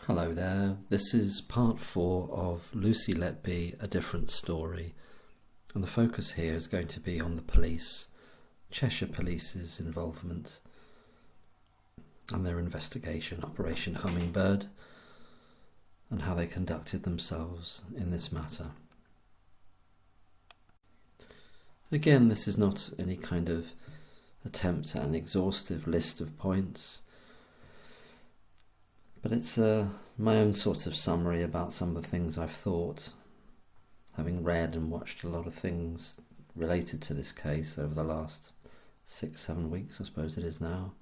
Hello there, this is part 4 of Lucy Letby, A Different Story, and the focus here is going to be on the police, Cheshire Police's involvement and their investigation, Operation Hummingbird, and how they conducted themselves in this matter. Again, this is not any kind of attempt at an exhaustive list of points, but it's my own sort of summary about some of the things I've thought, having read and watched a lot of things related to this case over the last 6-7 weeks, I suppose it is now.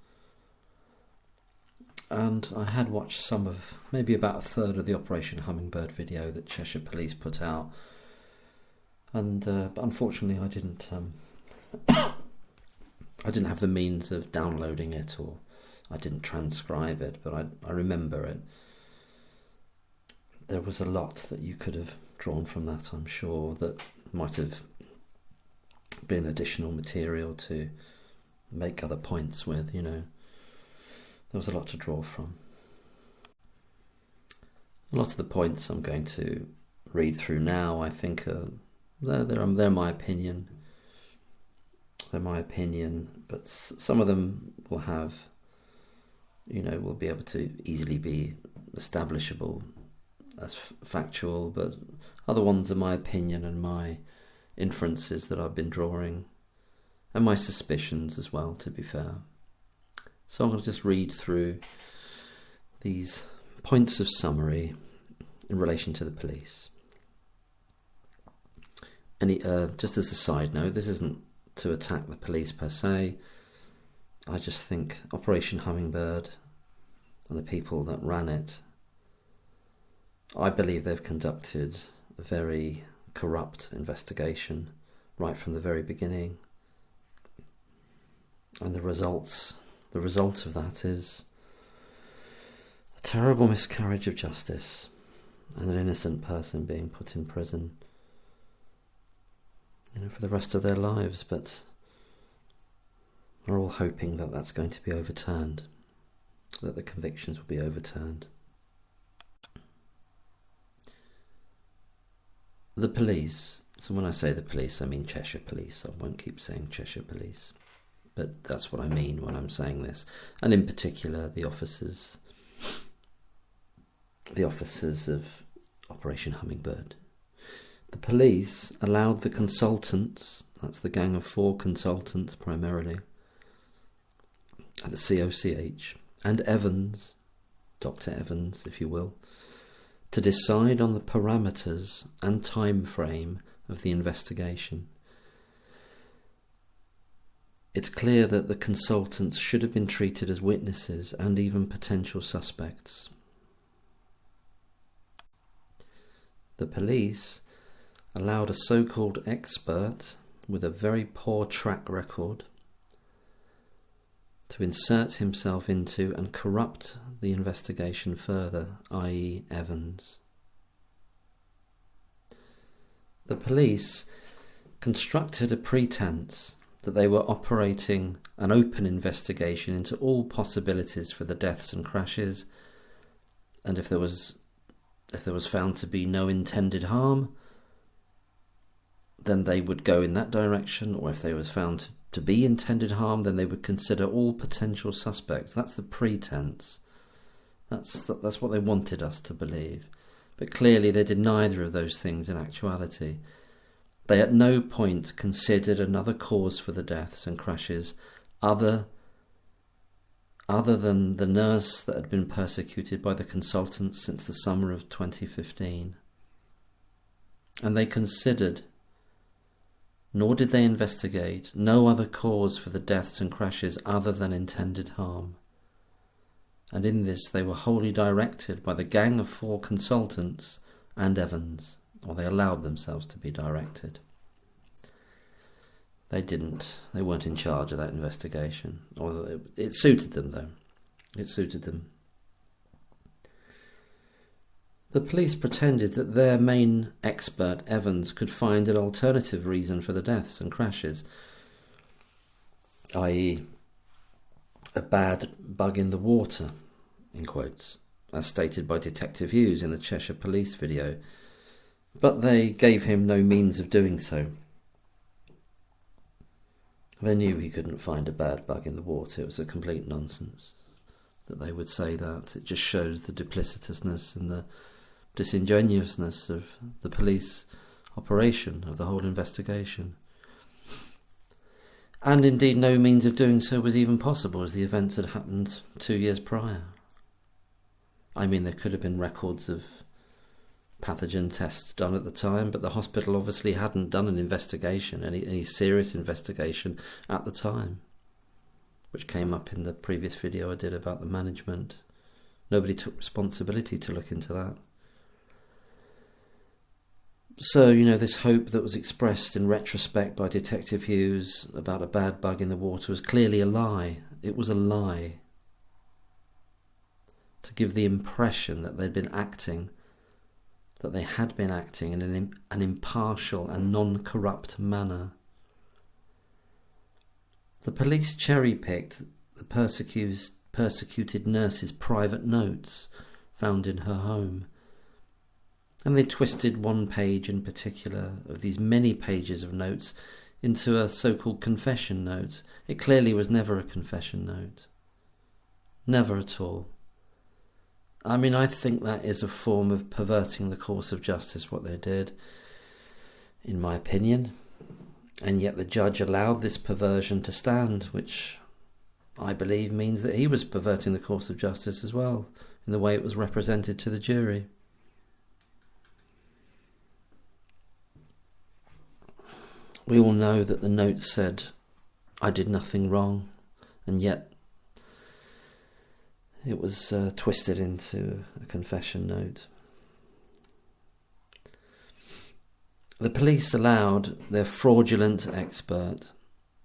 And I had watched some of, maybe about a third of the Operation Hummingbird video that Cheshire Police put out, and but unfortunately I didn't have the means of downloading it, or I didn't transcribe it, but I remember it. There was a lot that you could have drawn from that, I'm sure, that might have been additional material to make other points with, There was a lot to draw from. A lot of the points I'm going to read through now, I think, they're my opinion. They're my opinion, but some of them will have, will be able to easily be establishable as factual, but other ones are my opinion and my inferences that I've been drawing, and my suspicions as well, to be fair. So I'm going to just read through these points of summary in relation to the police. Just as a side note, this isn't to attack the police per se. I just think Operation Hummingbird and the people that ran it, I believe they've conducted a very corrupt investigation right from the very beginning. And the result of that is a terrible miscarriage of justice and an innocent person being put in prison, for the rest of their lives, but we're all hoping that that's going to be overturned, that the convictions will be overturned. The police, so when I say the police, I mean Cheshire Police. I won't keep saying Cheshire Police, but that's what I mean when I'm saying this. And in particular, the officers of Operation Hummingbird. The police allowed the consultants, that's the gang of 4 consultants primarily, at the COCH, and Evans, Dr. Evans, if you will, to decide on the parameters and time frame of the investigation. It's clear that the consultants should have been treated as witnesses and even potential suspects. The police allowed a so-called expert with a very poor track record to insert himself into and corrupt the investigation further, i.e. Evans. The police constructed a pretense that they were operating an open investigation into all possibilities for the deaths and crashes, and if there was found to be no intended harm, then they would go in that direction, or if there was found to be intended harm, then they would consider all potential suspects. That's the pretense. That's what they wanted us to believe. But clearly they did neither of those things in actuality. They at no point considered another cause for the deaths and crashes other than the nurse that had been persecuted by the consultants since the summer of 2015. And they considered, nor did they investigate, no other cause for the deaths and crashes other than intended harm. And in this they were wholly directed by the gang of 4 consultants and Evans, or they allowed themselves to be directed. They weren't in charge of that investigation. Or it suited them, though. It suited them. The police pretended that their main expert, Evans, could find an alternative reason for the deaths and crashes, i.e. a bad bug in the water, in quotes, as stated by Detective Hughes in the Cheshire Police video, but they gave him no means of doing so. They knew he couldn't find a bad bug in the water. It was a complete nonsense that they would say that. It just shows the duplicitousness and the disingenuousness of the police operation, of the whole investigation. And indeed no means of doing so was even possible, as the events had happened 2 years prior. I mean, there could have been records of pathogen tests done at the time, but the hospital obviously hadn't done an investigation, any serious investigation at the time, which came up in the previous video I did about the management. Nobody took responsibility to look into that. So, this hope that was expressed in retrospect by Detective Hughes about a bad bug in the water was clearly a lie. It was a lie to give the impression that they had been acting in an impartial and non-corrupt manner. The police cherry-picked the persecuted nurse's private notes found in her home, and they twisted one page in particular of these many pages of notes into a so-called confession note. It clearly was never a confession note. Never at all. I mean, I think that is a form of perverting the course of justice, what they did, in my opinion. And yet the judge allowed this perversion to stand, which I believe means that he was perverting the course of justice as well, in the way it was represented to the jury. We all know that the note said, "I did nothing wrong," and yet it was twisted into a confession note. The police allowed their fraudulent expert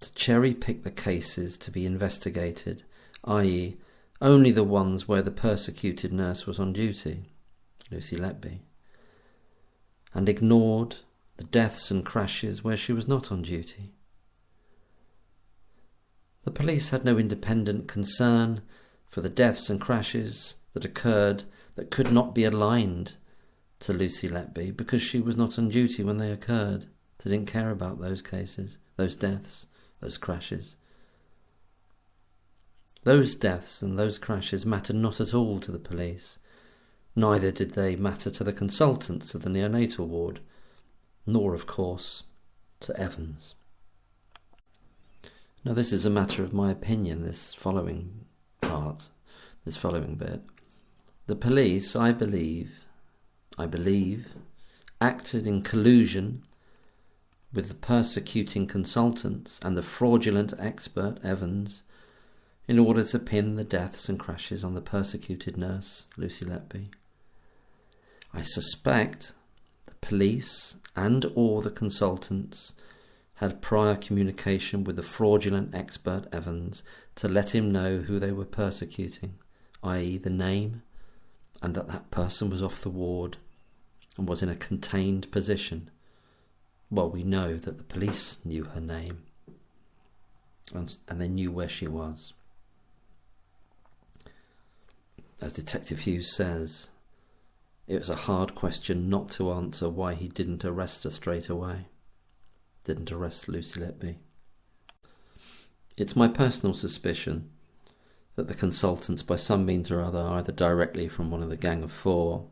to cherry-pick the cases to be investigated, i.e. only the ones where the persecuted nurse was on duty, Lucy Letby, and ignored the deaths and crashes where she was not on duty. The police had no independent concern for the deaths and crashes that occurred that could not be aligned to Lucy Letby because she was not on duty when they occurred. They didn't care about those cases, those deaths, those crashes. Those deaths and those crashes mattered not at all to the police. Neither did they matter to the consultants of the neonatal ward, nor, of course, to Evans. Now, this is a matter of my opinion, this following bit. The police, I believe, acted in collusion with the persecuting consultants and the fraudulent expert, Evans, in order to pin the deaths and crashes on the persecuted nurse, Lucy Letby. I suspect the police and or the consultants had prior communication with the fraudulent expert Evans to let him know who they were persecuting, i.e. the name, and that person was off the ward and was in a contained position. Well, we know that the police knew her name and they knew where she was. As Detective Hughes says, it was a hard question not to answer why he didn't arrest her straight away. Didn't arrest Lucy Letby. It's my personal suspicion that the consultants, by some means or other, either directly from one of the Gang of Four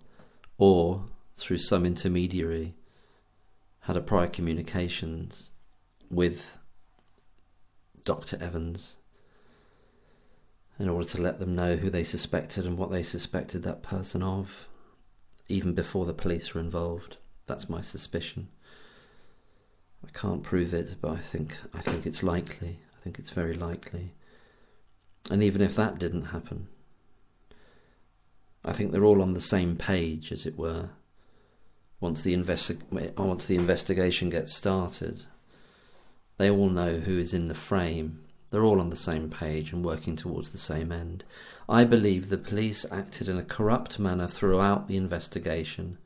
or through some intermediary, had a prior communications with Dr. Evans in order to let them know who they suspected and what they suspected that person of, even before the police were involved. That's my suspicion. I can't prove it, but I think it's likely. I think it's very likely. And even if that didn't happen, I think they're all on the same page, as it were. Once the investigation gets started, they all know who is in the frame. They're all on the same page and working towards the same end. I believe the police acted in a corrupt manner throughout the investigation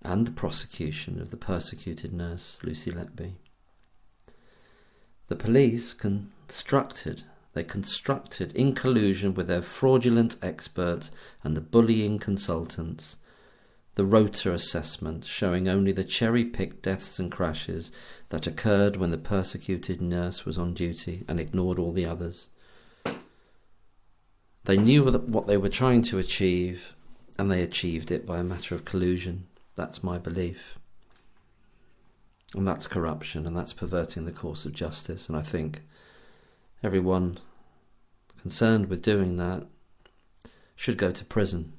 and the prosecution of the persecuted nurse, Lucy Letby. The police constructed they constructed, in collusion with their fraudulent experts and the bullying consultants, the rota assessment showing only the cherry-picked deaths and crashes that occurred when the persecuted nurse was on duty and ignored all the others. They knew what they were trying to achieve, and they achieved it by a matter of collusion. That's my belief. And that's corruption, and that's perverting the course of justice. And I think everyone concerned with doing that should go to prison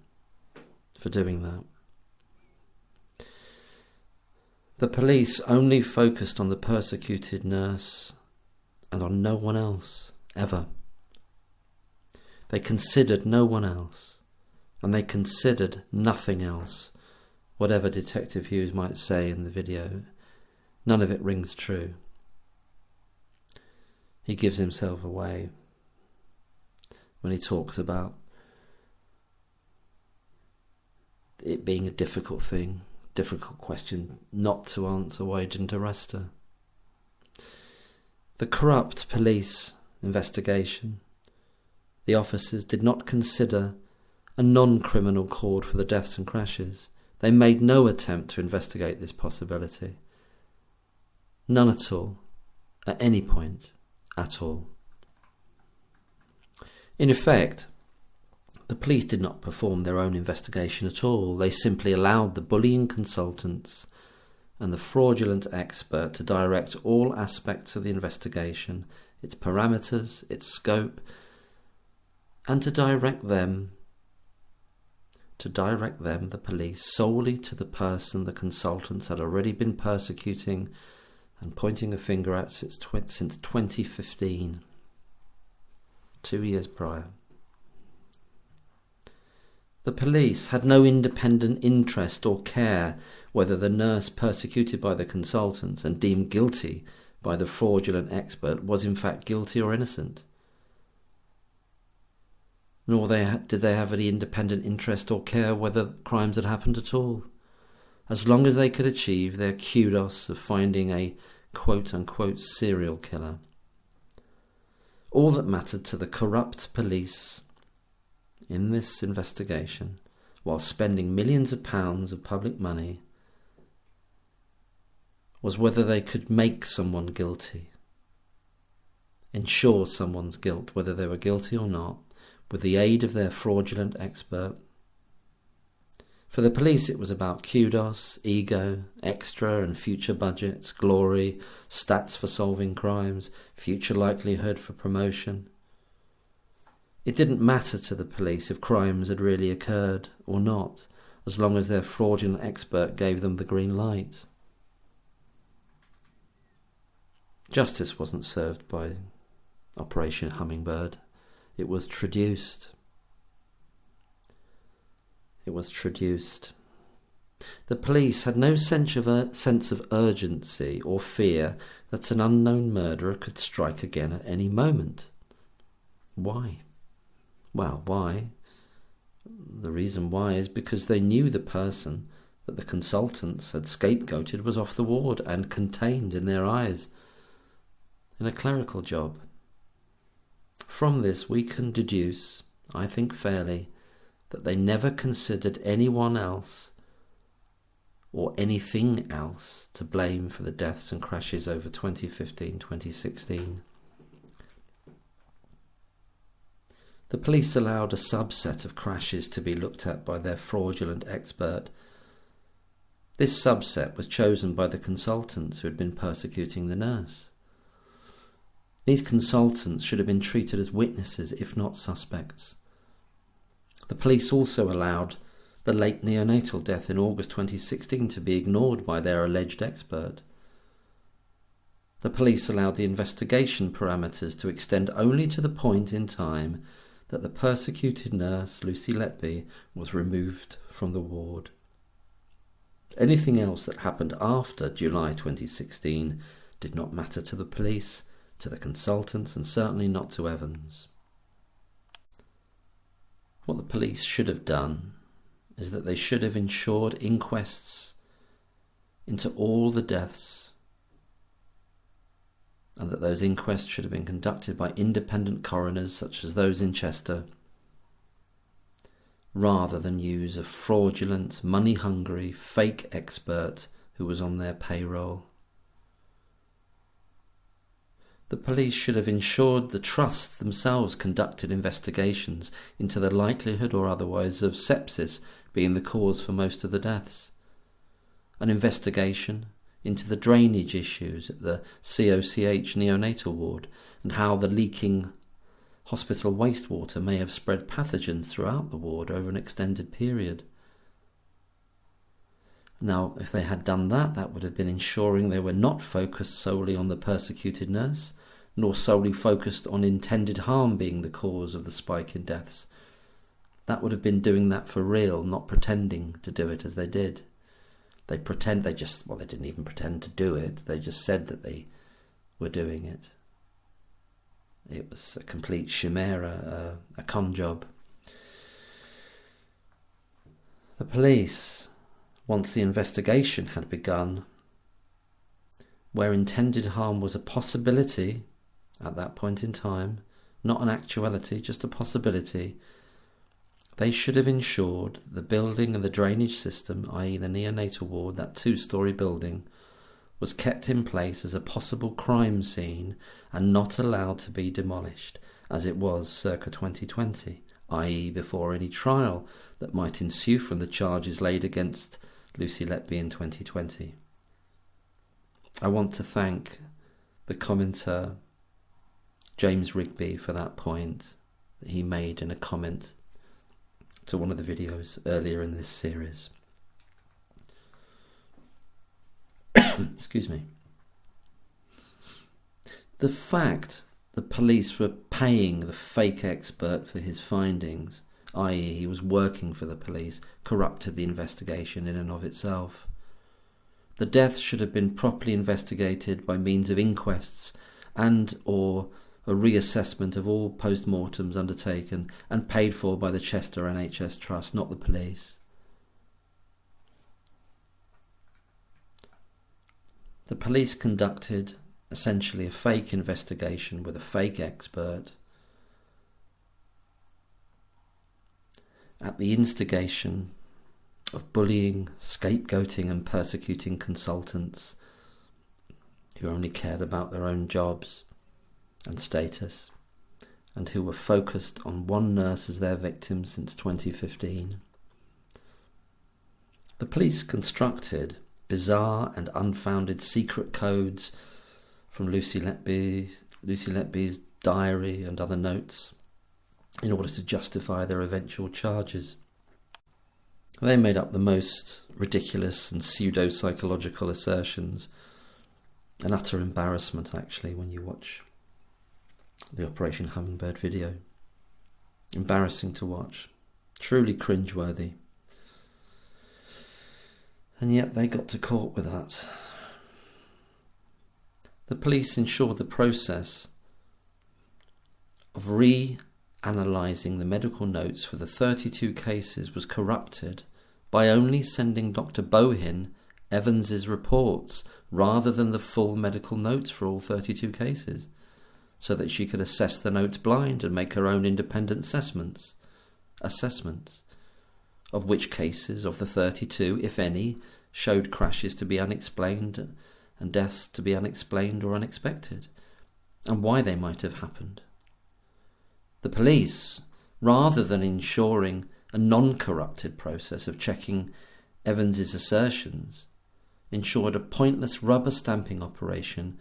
for doing that. The police only focused on the persecuted nurse and on no one else, ever. They considered no one else, and they considered nothing else. Whatever Detective Hughes might say in the video, none of it rings true. He gives himself away when he talks about it being a difficult thing, difficult question not to answer. Why didn't arrest her? The corrupt police investigation, the officers did not consider a non-criminal cause for the deaths and crashes. They made no attempt to investigate this possibility. None at all, at any point at all. In effect, the police did not perform their own investigation at all. They simply allowed the bullying consultants and the fraudulent expert to direct all aspects of the investigation, its parameters, its scope, and to direct them, the police, solely to the person the consultants had already been persecuting and pointing a finger at since 2015, 2 years prior. The police had no independent interest or care whether the nurse persecuted by the consultants and deemed guilty by the fraudulent expert was in fact guilty or innocent. Nor did they have any independent interest or care whether crimes had happened at all, as long as they could achieve their kudos of finding a quote-unquote serial killer. All that mattered to the corrupt police in this investigation, while spending millions of pounds of public money, was whether they could make someone guilty, ensure someone's guilt, whether they were guilty or not, with the aid of their fraudulent expert. For the police it was about kudos, ego, extra and future budgets, glory, stats for solving crimes, future likelihood for promotion. It didn't matter to the police if crimes had really occurred or not, as long as their fraudulent expert gave them the green light. Justice wasn't served by Operation Hummingbird. It was traduced. It was traduced. The police had no sense of urgency or fear that an unknown murderer could strike again at any moment. Why? Well, why? The reason why is because they knew the person that the consultants had scapegoated was off the ward and contained in their eyes in a clerical job. From this we can deduce, I think fairly, that they never considered anyone else or anything else to blame for the deaths and crashes over 2015-2016. The police allowed a subset of crashes to be looked at by their fraudulent expert. This subset was chosen by the consultants who had been persecuting the nurse. These consultants should have been treated as witnesses, if not suspects. The police also allowed the late neonatal death in August 2016 to be ignored by their alleged expert. The police allowed the investigation parameters to extend only to the point in time that the persecuted nurse, Lucy Letby, was removed from the ward. Anything else that happened after July 2016 did not matter to the police, to the consultants, and certainly not to Evans. What the police should have done is that they should have ensured inquests into all the deaths and that those inquests should have been conducted by independent coroners such as those in Chester, rather than use a fraudulent, money-hungry, fake expert who was on their payroll. The police should have ensured the trusts themselves conducted investigations into the likelihood or otherwise of sepsis being the cause for most of the deaths. An investigation into the drainage issues at the COCH neonatal ward and how the leaking hospital wastewater may have spread pathogens throughout the ward over an extended period. Now, if they had done that, that would have been ensuring they were not focused solely on the persecuted nurse, nor solely focused on intended harm being the cause of the spike in deaths. That would have been doing that for real, not pretending to do it as they did. They didn't even pretend to do it. They just said that they were doing it. It was a complete chimera, a con job. The police, once the investigation had begun, where intended harm was a possibility at that point in time, not an actuality, just a possibility, they should have ensured the building and the drainage system, i.e. the neonatal ward, that 2-storey building, was kept in place as a possible crime scene and not allowed to be demolished, as it was circa 2020, i.e. before any trial that might ensue from the charges laid against Lucy Letby in 2020. I want to thank the commenter James Rigby for that point that he made in a comment to one of the videos earlier in this series. Excuse me. The fact the police were paying the fake expert for his findings, i.e. he was working for the police, corrupted the investigation in and of itself. The deaths should have been properly investigated by means of inquests and or a reassessment of all post-mortems undertaken and paid for by the Chester NHS Trust, not the police. The police conducted essentially a fake investigation with a fake expert at the instigation of bullying, scapegoating and persecuting consultants who only cared about their own jobs and status, and who were focused on one nurse as their victim since 2015. The police constructed bizarre and unfounded secret codes from Lucy Letby's diary and other notes in order to justify their eventual charges. They made up the most ridiculous and pseudo-psychological assertions, an utter embarrassment actually when you watch the Operation Hummingbird video. Embarrassing to watch, truly cringeworthy. And yet they got to court with that. The police ensured the process of reanalysing the medical notes for the 32 cases was corrupted by only sending Dr. Bohin Evans's reports rather than the full medical notes for all 32 cases, so that she could assess the notes blind and make her own independent assessments of which cases of the 32, if any, showed crashes to be unexplained and deaths to be unexplained or unexpected, and why they might have happened. The police, rather than ensuring a non-corrupted process of checking Evans's assertions, ensured a pointless rubber stamping operation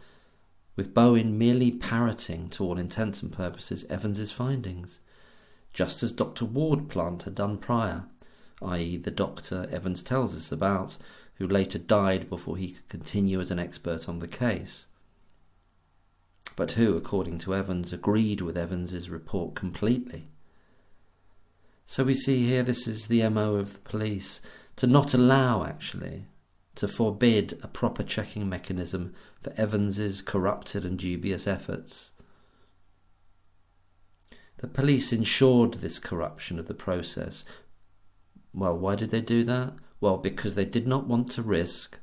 with Bowen merely parroting, to all intents and purposes, Evans's findings, just as Dr. Ward Plant had done prior, i.e. the doctor Evans tells us about, who later died before he could continue as an expert on the case, but who, according to Evans, agreed with Evans's report completely. So we see here this is the MO of the police, to not allow, actually, to forbid a proper checking mechanism for Evans's corrupted and dubious efforts. The police ensured this corruption of the process. Well, why did they do that? Well, because they did not want to risk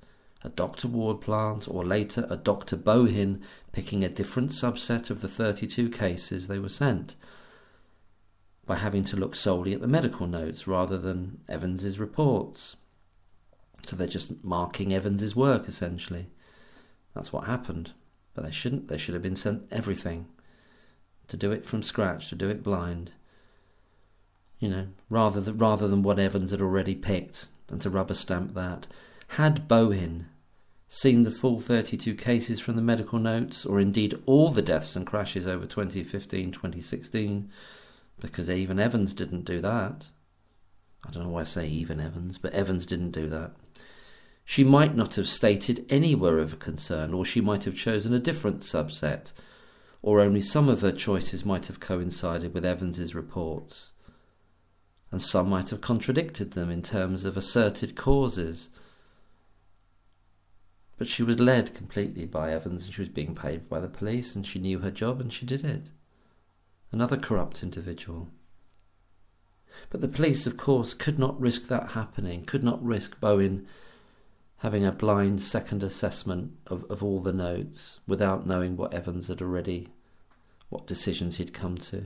a Dr. Ward plant, or later a Dr. Bohin picking a different subset of the 32 cases they were sent, by having to look solely at the medical notes rather than Evans's reports. So they're just marking Evans's work, essentially. That's what happened. But they shouldn't. They should have been sent everything. To do it from scratch, to do it blind. Rather than what Evans had already picked, and to rubber stamp that. Had Bohin seen the full 32 cases from the medical notes, or indeed all the deaths and crashes over 2015, 2016, because even Evans didn't do that. I don't know why I say even Evans, but Evans didn't do that. She might not have stated anywhere of concern, or she might have chosen a different subset, or only some of her choices might have coincided with Evans's reports, and some might have contradicted them in terms of asserted causes. But she was led completely by Evans, and she was being paid by the police, and she knew her job, and she did it. Another corrupt individual. But the police, of course, could not risk that happening, could not risk Bohin having a blind second assessment of all the notes without knowing what Evans had already, what decisions he'd come to.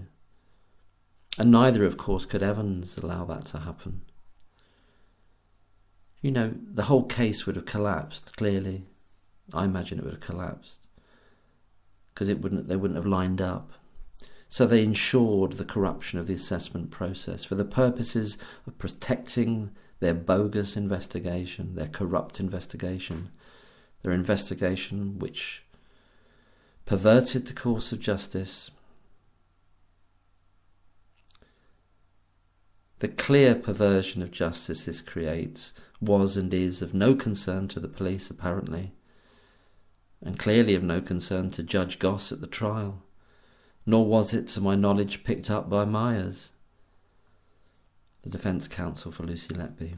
And neither, of course, could Evans allow that to happen. The whole case would have collapsed, clearly. I imagine it would have collapsed. Because they wouldn't have lined up. So they ensured the corruption of the assessment process for the purposes of protecting their bogus investigation, their corrupt investigation, their investigation which perverted the course of justice. The clear perversion of justice this creates was and is of no concern to the police, apparently, and clearly of no concern to Judge Goss at the trial, nor was it, to my knowledge, picked up by Myers, the defence counsel for Lucy Letby.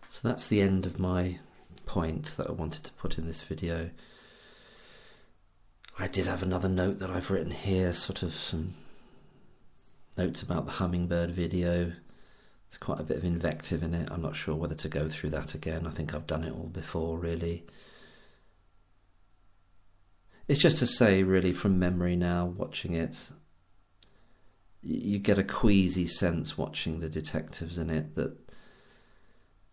So that's the end of my point that I wanted to put in this video. I did have another note that I've written here, sort of some notes about the Hummingbird video. There's quite a bit of invective in it. I'm not sure whether to go through that again. I think I've done it all before, really. It's just to say, really, from memory now, watching it, you get a queasy sense watching the detectives in it that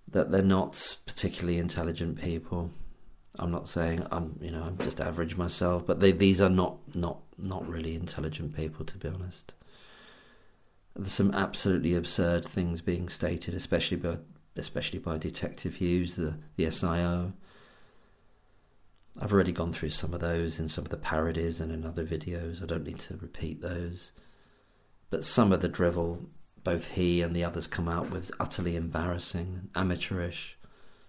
they're not particularly intelligent people. I'm not saying I'm just average myself, but these are not really intelligent people, to be honest. There's some absolutely absurd things being stated, especially by Detective Hughes, the SIO. I've already gone through some of those in some of the parodies and in other videos. I don't need to repeat those. But some of the drivel both he and the others come out with is utterly embarrassing, amateurish,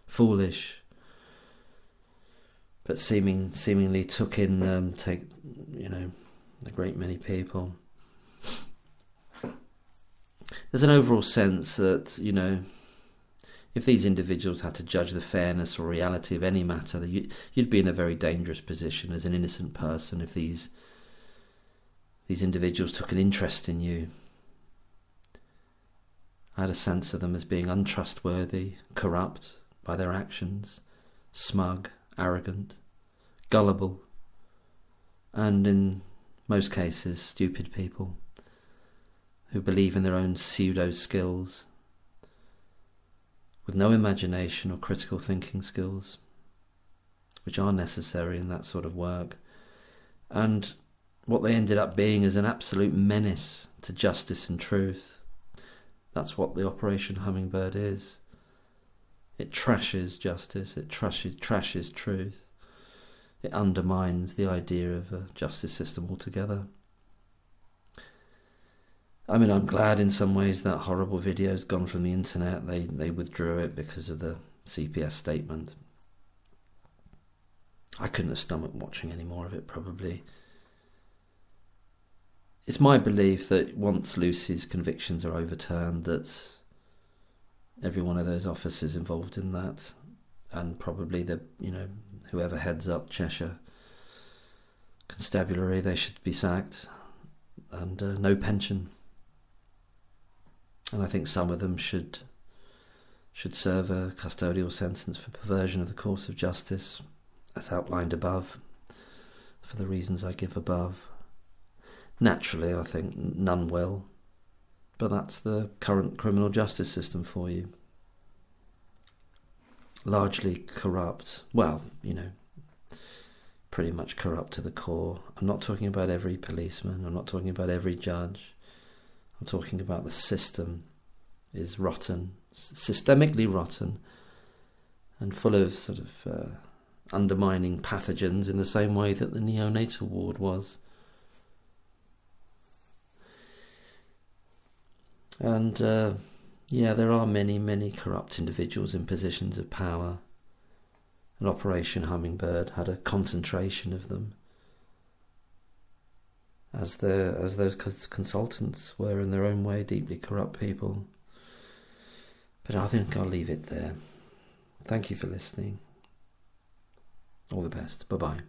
foolish, but seemingly took in a great many people. There's an overall sense that, if these individuals had to judge the fairness or reality of any matter, you'd be in a very dangerous position as an innocent person if these individuals took an interest in you. I had a sense of them as being untrustworthy, corrupt by their actions, smug, arrogant, gullible, and in most cases stupid people who believe in their own pseudo skills with no imagination or critical thinking skills, which are necessary in that sort of work. And what they ended up being is an absolute menace to justice and truth. That's what the Operation Hummingbird is. It trashes justice, it trashes truth. It undermines the idea of a justice system altogether. I mean, I'm glad in some ways that horrible video's gone from the internet. They withdrew it because of the CPS statement. I couldn't have stomached watching any more of it, probably. It's my belief that once Lucy's convictions are overturned, that every one of those officers involved in that, and probably whoever heads up Cheshire Constabulary, they should be sacked, and no pension. And I think some of them should should serve a custodial sentence for perversion of the course of justice, as outlined above, for the reasons I give above. Naturally, I think none will, but that's the current criminal justice system for you. Largely corrupt. Well, pretty much corrupt to the core. I'm not talking about every policeman. I'm not talking about every judge. I'm talking about the system is rotten, systemically rotten, and full of sort of undermining pathogens in the same way that the neonatal ward was. And there are many, many corrupt individuals in positions of power. And Operation Hummingbird had a concentration of them, as those consultants were in their own way deeply corrupt people. But I think I'll leave it there. Thank you for listening. All the best. Bye-bye.